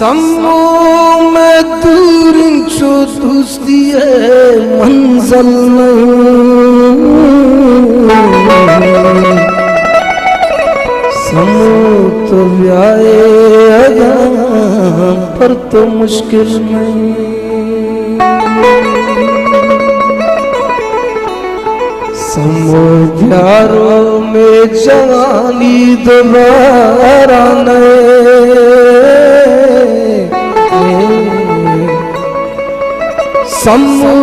सम्मो में दूर जो दोस्ती है मंजल सम्मो तो व्याए पर तो मुश्किल नहीं सम्मो प्यारों में जवानी दोबारा सम्मो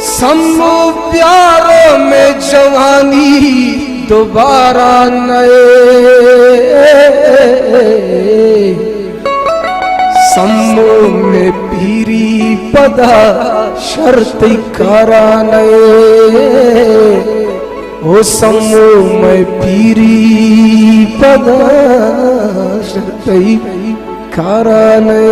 सम्मो प्यारों में जवानी दोबारा नए सम्मो में पीरी पदा शर्त कारा नए ओ सम्मो में पीरी पदा शर्त कारा नए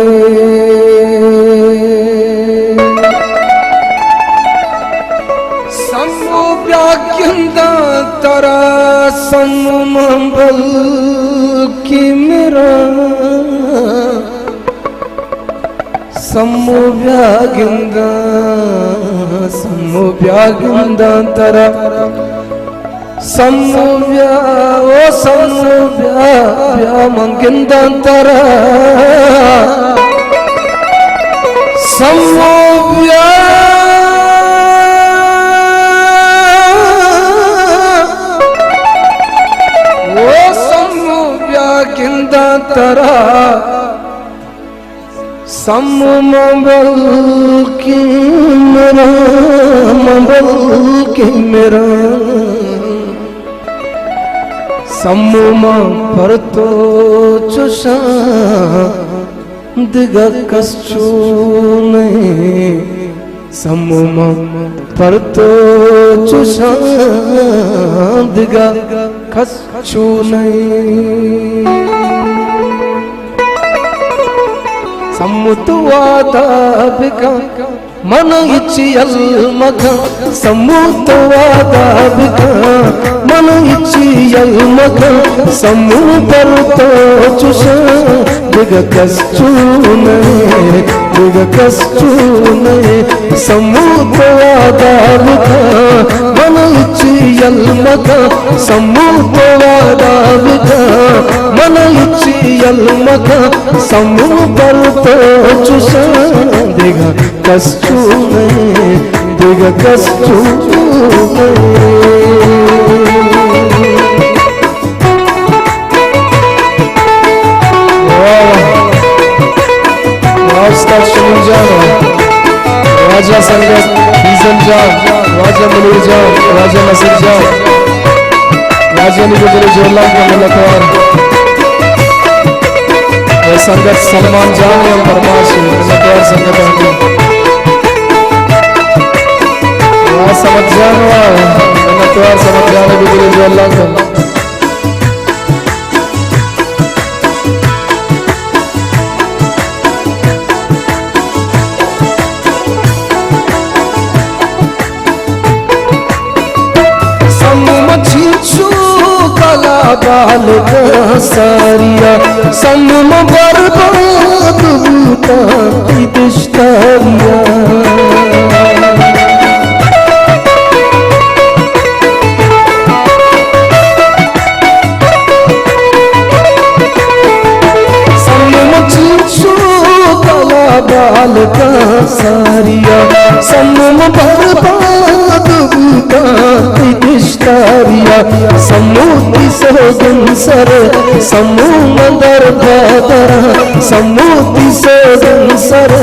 सम्मो व्याख्यंदा तरा सम्मो मंबल की मेरा सम्मो व्यागिंदा तरा सम्मो व्या मंगिंदा तरा सम्मो व्या सम्मो व्यागिंदा तरा सम्मो मंबल की मेरा सम्मो पर तो चुषा दिगा कस्चू नहीं सम्मो पर तो चुषा दिगा कस्चू नहीं सम्मुतवादाबिका मन इच्छियल मगा सम्मुतवादाबिका मन इच्छियल मगा सम्मु पर तो चुषा दिगा कस्चू नहीं सम्मुतवादाबिका मन इच्छियल मगा सम्मुतवादाबिका मन इच्छियल मगा सम्मु पर तो चुषा दिगा कस्चू राजा संगत भीषण जान राजा मनीर जान राजा नसीर जान राजा निगुजरी जोरलाल का मिलतवार संगत सलमान जान एवं परमाश मिलतवार संगत समझ जाना मिलतवार समझ जाने निगुजरी जोरलाल का बाल का सारिया सम्म बर्बाद बूता की दिश्तारिया सम्म चीचू कला बाल का सारिया सम्म बर्बाद बूता की दिश्तारिया सम्मूति सोगन सर सम्मू मंदर बादरा सम्मूति सोगन सर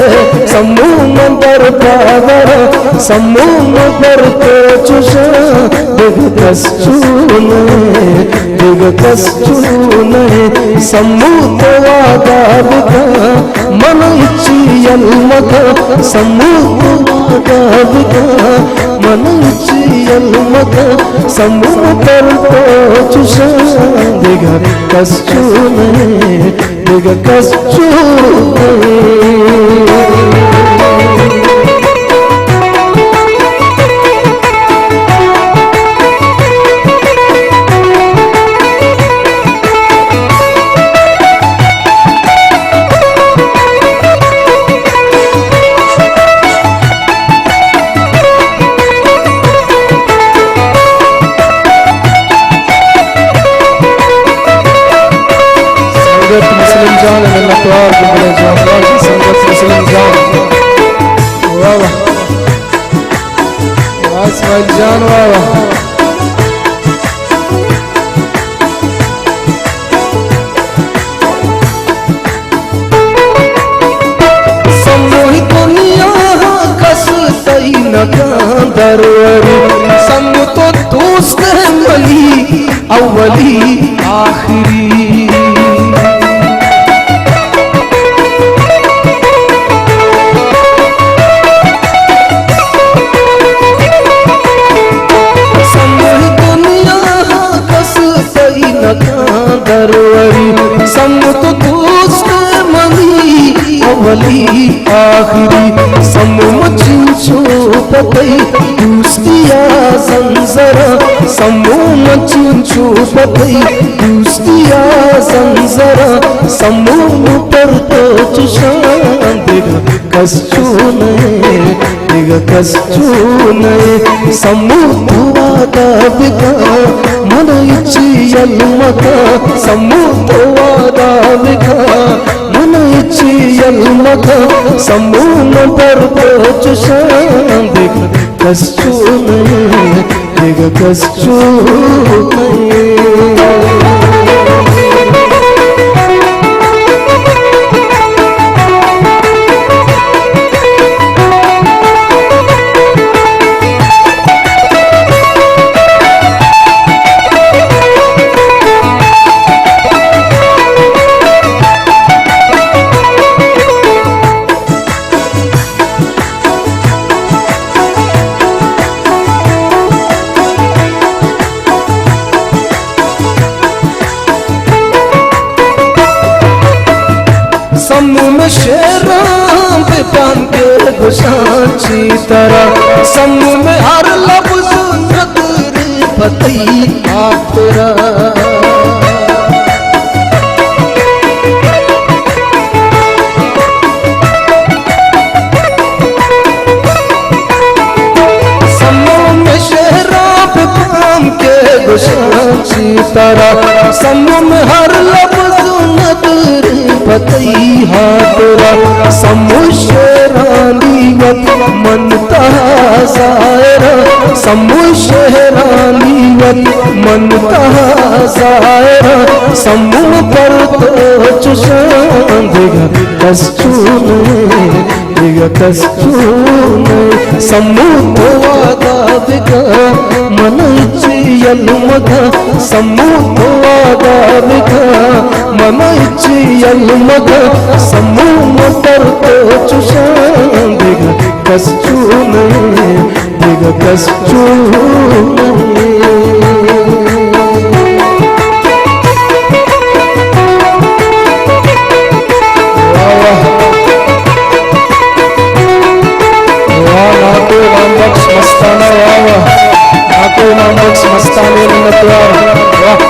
सम्मू मंदर बादरा सम्मू मंदर तो चुषा दिग कस्चू नहीं सम्मू तो वादाबिका मन इच्छियल मगा सम्मू तो वादाबिका मन इच्छियल मगा सम्मू पर तो चुषा दिगा कस्चू मली अव्वली आखिरी। दरवरी समत दोस्त मली अवली आखिरी। समम चिंचो पतई दोस्तिया संजरा, समम चिंचो पतई दोस्तिया संजरा। समम पर तो चुशान देगा कस्चो नए, देगा कस्चो नए। समुद्वादा बिका मन इच्छी यल्मका, समुद्वादा बिका मन इच्छी यल्मका। समूम पर चुशान देगा कस्चो नए, देगा कस्चो नए। समूह शेराम पान के गुशाची तरह। समूह में हर लफ्ज नदर पतई आतरा। समूह में शेराम पान के गुशाची तरह। समूह में हर लफ्ज नदर पतई हातरा। समुशरानी वत मनता जायरा, समुशरानी वत मनता जायरा। समूह पर तो चुशान देगा कस्चो नए, देगा कस्चो नए। समूह तो वादा बिका मन इच्छी यल्मका, समूह तो वादा बिका मन इच्छी यल्मका। समूह पर तो चुशान देगा कस्चो नए, देगा कस्चो नए। मस्ताना वाह नाको नाम बख्श मस्ताने नतवार वाह।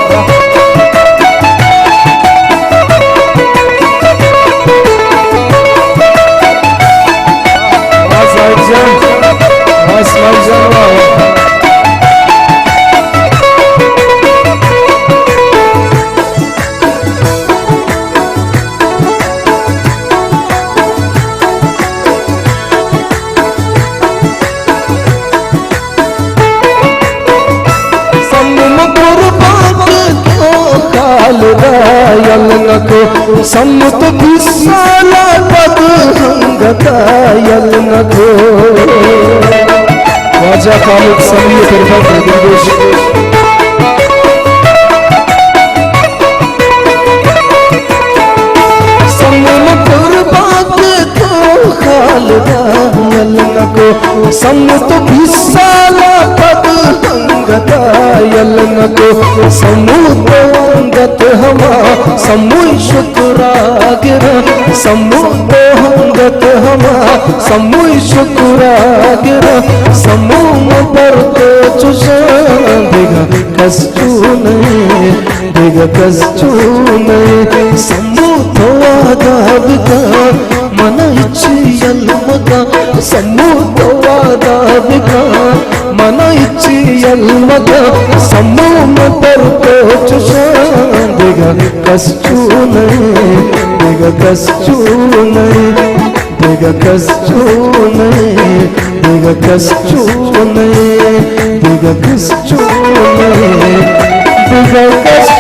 यलनको सम्मुत विशाला पद हंगता यलनको। राजा खालिद समीर तरफा निर्देश। सम्मुत कुर्बात तो खालिदा यलनको, सम्मुत विशाला पद हंगता यलनको। समूह अंगत हमा समूह शुक्रागिरा, समूह अंगत हमा समूह शुक्रागिरा। समूह पर तो चुशान देगा कस्चो नए, देगा कस्चो नए। समूह तो वादा बिका मन इच्छी यल्मका, समूह तो वादा बिका मन इच्छी यल्मका। समूह पर तो चुशान देगा कस्चो नए, देगा कस्चो नए, देगा कस्चो नए, देगा कस्चो नए, देगा कस्चो नए, देगा कस्चो।